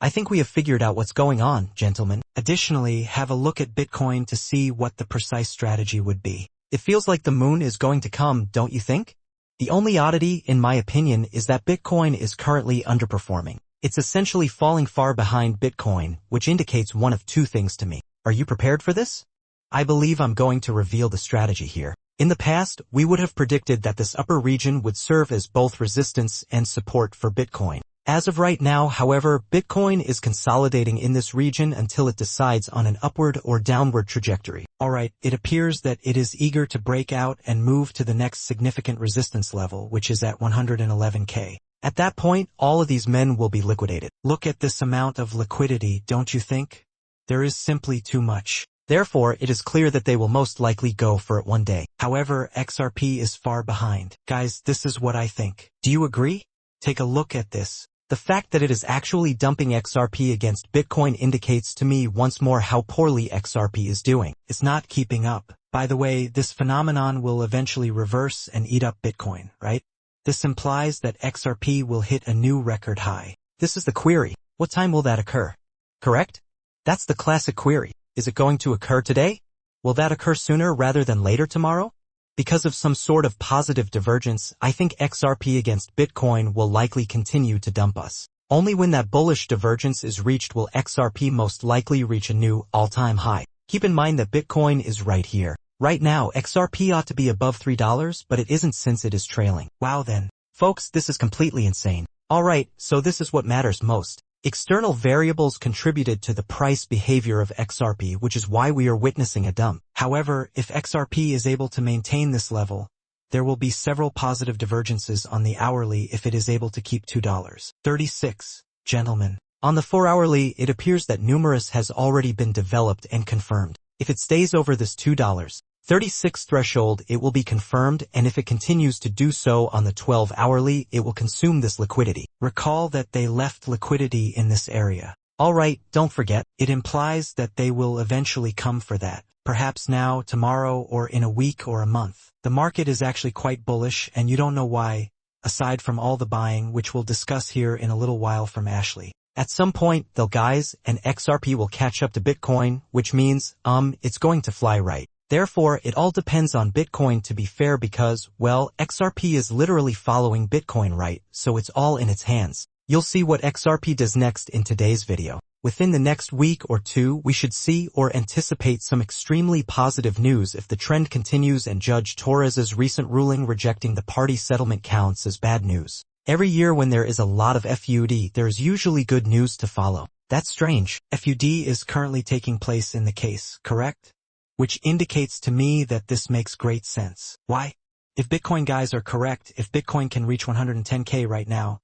I think we have figured out what's going on, gentlemen. Additionally, have a look at Bitcoin to see what the precise strategy would be. It feels like the moon is going to come, don't you think? The only oddity, in my opinion, is that Bitcoin is currently underperforming. It's essentially falling far behind Bitcoin, which indicates one of two things to me. Are you prepared for this? I believe I'm going to reveal the strategy here. In the past, we would have predicted that this upper region would serve as both resistance and support for Bitcoin. As of right now, however, Bitcoin is consolidating in this region until it decides on an upward or downward trajectory. Alright, it appears that it is eager to break out and move to the next significant resistance level, which is at 111K. At that point, all of these men will be liquidated. Look at this amount of liquidity, don't you think? There is simply too much. Therefore, it is clear that they will most likely go for it one day. However, XRP is far behind. Guys, this is what I think. Do you agree? Take a look at this. The fact that it is actually dumping XRP against Bitcoin indicates to me once more how poorly XRP is doing. It's not keeping up. By the way, this phenomenon will eventually reverse and eat up Bitcoin, right? This implies that XRP will hit a new record high. This is the query. What time will that occur? Correct? That's the classic query. Is it going to occur today? Will that occur sooner rather than later tomorrow? Because of some sort of positive divergence, I think XRP against Bitcoin will likely continue to dump us. Only when that bullish divergence is reached will XRP most likely reach a new all-time high. Keep in mind that Bitcoin is right here. Right now, XRP ought to be above $3, but it isn't since it is trailing. Wow then. Folks, this is completely insane. Alright, so this is what matters most. External variables contributed to the price behavior of XRP, which is why we are witnessing a dump. However, if XRP is able to maintain this level, there will be several positive divergences on the hourly if it is able to keep $2.36. Gentlemen, on the 4-hourly, it appears that numerous has already been developed and confirmed. If it stays over this $2.36 threshold, it will be confirmed, and if it continues to do so on the 12-hourly, it will consume this liquidity. Recall that they left liquidity in this area. Alright, don't forget, it implies that they will eventually come for that. Perhaps now, tomorrow, or in a week or a month. The market is actually quite bullish, and you don't know why, aside from all the buying, which we'll discuss here in a little while from Ashley. At some point, though guys, and XRP will catch up to Bitcoin, which means, it's going to fly right. Therefore, it all depends on Bitcoin to be fair because, well, XRP is literally following Bitcoin right, so it's all in its hands. You'll see what XRP does next in today's video. Within the next week or two, we should see or anticipate some extremely positive news if the trend continues, and Judge Torres's recent ruling rejecting the party settlement counts as bad news. Every year when there is a lot of FUD, there is usually good news to follow. That's strange. FUD is currently taking place in the case, correct? Which indicates to me that this makes great sense. Why? If Bitcoin guys are correct, if Bitcoin can reach 110K right now,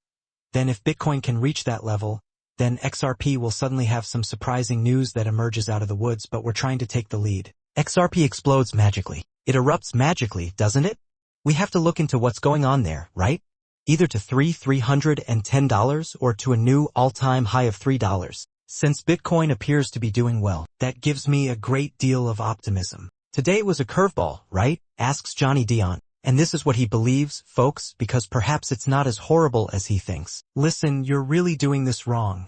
then if Bitcoin can reach that level, then XRP will suddenly have some surprising news that emerges out of the woods, but we're trying to take the lead. XRP explodes magically. It erupts magically, doesn't it? We have to look into what's going on there, right? Either to $310 or to a new all-time high of $3. Since Bitcoin appears to be doing well, that gives me a great deal of optimism. Today was a curveball, right? Asks Johnny Dion. And this is what he believes, folks, because perhaps it's not as horrible as he thinks. Listen, you're really doing this wrong.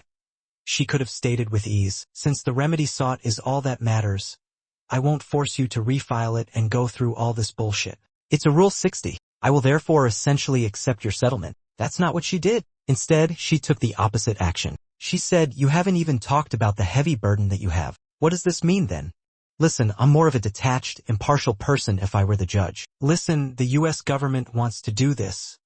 She could have stated with ease, since the remedy sought is all that matters. I won't force you to refile it and go through all this bullshit. It's a Rule 60. I will therefore essentially accept your settlement. That's not what she did. Instead, she took the opposite action. She said, you haven't even talked about the heavy burden that you have. What does this mean then? Listen, I'm more of a detached, impartial person if I were the judge. Listen, the US government wants to do this.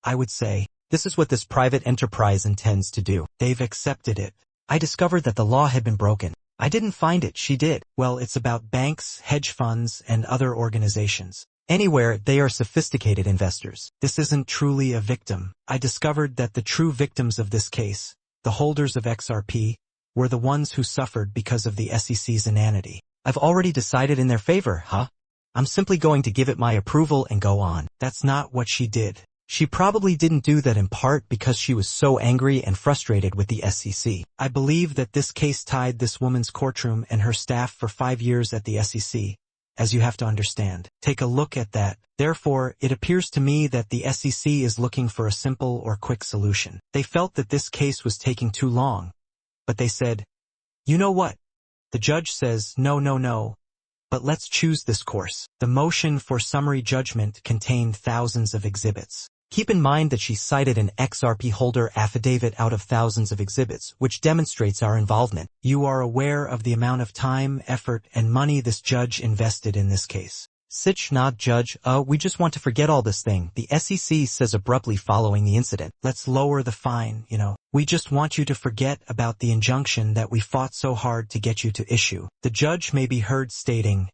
I would say, this is what this private enterprise intends to do. They've accepted it. I discovered that the law had been broken. I didn't find it, she did. Well, it's about banks, hedge funds, and other organizations. Anywhere, they are sophisticated investors. This isn't truly a victim. I discovered that the true victims of this case, the holders of XRP, were the ones who suffered because of the SEC's inanity. I've already decided in their favor, huh? I'm simply going to give it my approval and go on. That's not what she did. She probably didn't do that in part because she was so angry and frustrated with the SEC. I believe that this case tied this woman's courtroom and her staff for 5 years at the SEC, as you have to understand. Take a look at that. Therefore, it appears to me that the SEC is looking for a simple or quick solution. They felt that this case was taking too long, but they said, "You know what?" The judge says, "No, no, no. But let's choose this course." The motion for summary judgment contained thousands of exhibits. Keep in mind that she cited an XRP holder affidavit out of thousands of exhibits, which demonstrates our involvement. You are aware of the amount of time, effort, and money this judge invested in this case. Sitch nod judge, we just want to forget all this thing, the SEC says abruptly following the incident. Let's lower the fine, We just want you to forget about the injunction that we fought so hard to get you to issue. The judge may be heard stating,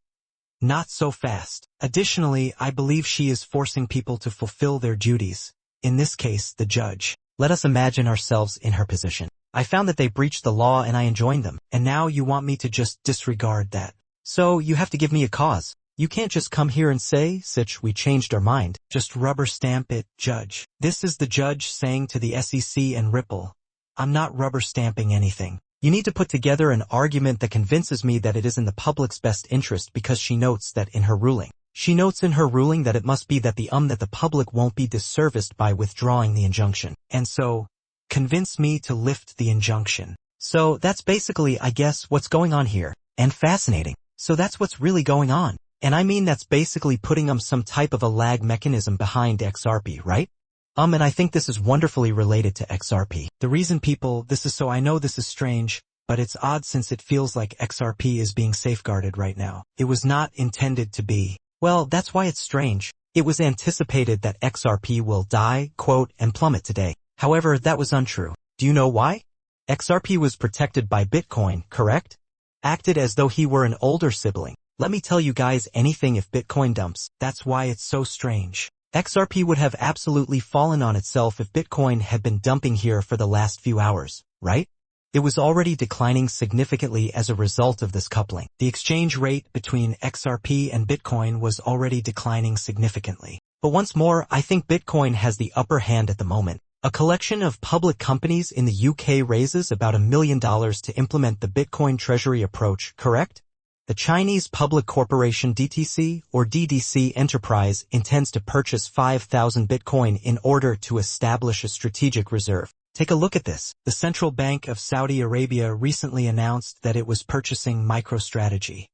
"Not so fast." Additionally, I believe she is forcing people to fulfill their duties. In this case, the judge. Let us imagine ourselves in her position. I found that they breached the law and I enjoined them, and now you want me to just disregard that. So you have to give me a cause. You can't just come here and say, "Sitch, we changed our mind." Just rubber stamp it, judge. This is the judge saying to the SEC and Ripple, "I'm not rubber stamping anything. You need to put together an argument that convinces me that it is in the public's best interest," because she notes that in her ruling. She notes in her ruling that it must be that the public won't be disserviced by withdrawing the injunction. And so, convince me to lift the injunction. So that's basically, I guess, what's going on here. And fascinating. So that's what's really going on. And I mean that's basically putting some type of a lag mechanism behind XRP, right? And I think this is wonderfully related to XRP. The reason I know this is strange, but it's odd since it feels like XRP is being safeguarded right now. It was not intended to be. Well, that's why it's strange. It was anticipated that XRP will die, quote, and plummet today. However, that was untrue. Do you know why? XRP was protected by Bitcoin, correct? Acted as though he were an older sibling. Let me tell you guys anything if Bitcoin dumps. That's why it's so strange. XRP would have absolutely fallen on itself if Bitcoin had been dumping here for the last few hours, right? It was already declining significantly as a result of this coupling. The exchange rate between XRP and Bitcoin was already declining significantly. But once more, I think Bitcoin has the upper hand at the moment. A collection of public companies in the UK raises about $1 million to implement the Bitcoin Treasury approach, correct? The Chinese public corporation DTC or DDC Enterprise intends to purchase 5,000 Bitcoin in order to establish a strategic reserve. Take a look at this. The Central Bank of Saudi Arabia recently announced that it was purchasing MicroStrategy.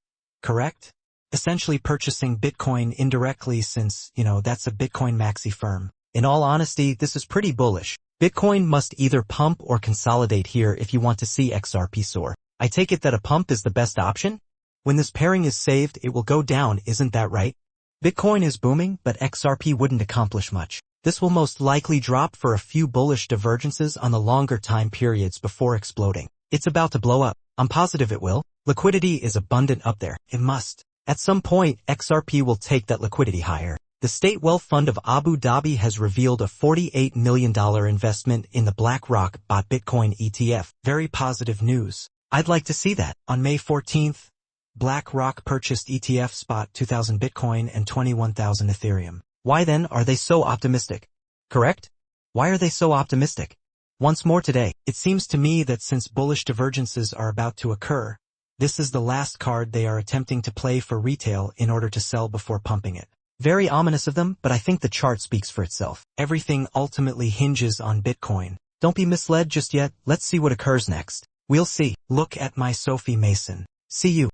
Correct? Essentially purchasing Bitcoin indirectly since, that's a Bitcoin maxi firm. In all honesty, this is pretty bullish. Bitcoin must either pump or consolidate here if you want to see XRP soar. I take it that a pump is the best option? When this pairing is saved, it will go down, isn't that right? Bitcoin is booming, but XRP wouldn't accomplish much. This will most likely drop for a few bullish divergences on the longer time periods before exploding. It's about to blow up. I'm positive it will. Liquidity is abundant up there. It must. At some point, XRP will take that liquidity higher. The State Wealth Fund of Abu Dhabi has revealed a $48 million investment in the BlackRock bought Bitcoin ETF. Very positive news. I'd like to see that. On May 14th, BlackRock purchased ETF spot 2,000 Bitcoin and 21,000 Ethereum. Why then are they so optimistic? Correct? Why are they so optimistic? Once more today, it seems to me that since bullish divergences are about to occur, this is the last card they are attempting to play for retail in order to sell before pumping it. Very ominous of them, but I think the chart speaks for itself. Everything ultimately hinges on Bitcoin. Don't be misled just yet. Let's see what occurs next. We'll see. Look at my Sophie Mason. See you.